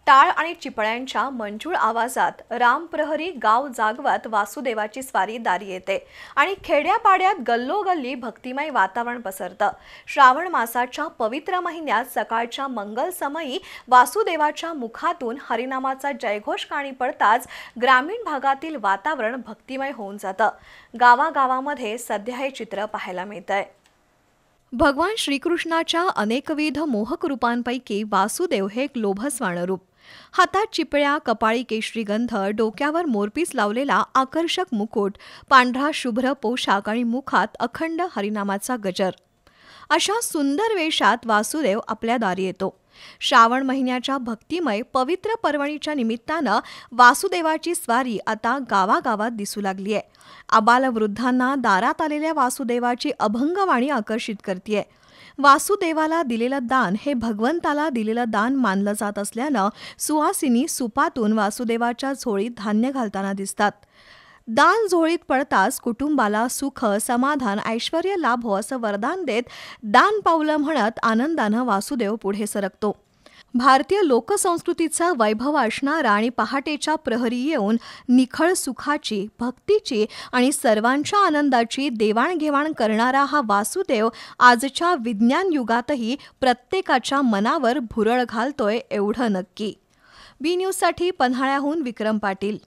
टाळ आणि चिपळ्यांच्या मंजूळ आवाजात रामप्रहरी गाव जागवत वासुदेवाची स्वारी दारी येते आणि खेड्यापाड्यात गल्लोगल्ली भक्तिमय वातावरण पसरतं। श्रावण मासाच्या पवित्र महिन्यात सकाळच्या मंगल समयी वासुदेवाच्या मुखातून हरिनामाचा जयघोष कानी पडताच ग्रामीण भागातील वातावरण भक्तिमय होऊन जातं। गावागावामध्ये सध्या हे चित्र पाहायला मिळतंय। भगवान श्रीकृष्णाच्या अनेकविध मोहक रूपांपैकी वासुदेव हे एक लोभसवाणं रूप। हातात चिपळ्या, कपाळी केशरी गंध, डोक्यावर मोरपीस लावलेला आकर्षक मुकुट, पांढरा शुभ्र पोशाख आणि मुखात अखंड हरिनामाचा गजर। अशा सुंदर वेशात वासुदेव आपल्या दारी येतो। श्रावण महिन्याच्या भक्तिमय पवित्र पर्वणीच्या निमित्तानं वासुदेवाची स्वारी आता गावागावात दिसू लागली आहे। आबालवृद्धांना दारात आलेल्या वासुदेवाची अभंगवाणी आकर्षित करते। वासुदेवाला दिलेलं दान हे भगवंताला दिलेलं दान मानलं जात असल्यानं सुवासिनी सुपातून वासुदेवाच्या झोळीत धान्य घालताना दिसतात। दान झोळीत पडताच कुटुंबाला सुख, समाधान, ऐश्वर्य लाभो असं वरदान देत दान पावलं म्हणत आनंदानं वासुदेव पुढे सरकतो। भारतीय लोकसंस्कृतीचा वैभव असणारा आणि पहाटेच्या प्रहरी येऊन निखळ सुखाची, भक्तीची आणि सर्वांच्या आनंदाची देवाणघेवाण करणारा हा वासुदेव आजच्या विज्ञान युगातही प्रत्येकाच्या मनावर भुरळ घालतोय एवढं नक्की। बी न्यूजसाठी पन्हाळ्याहून विक्रम पाटील।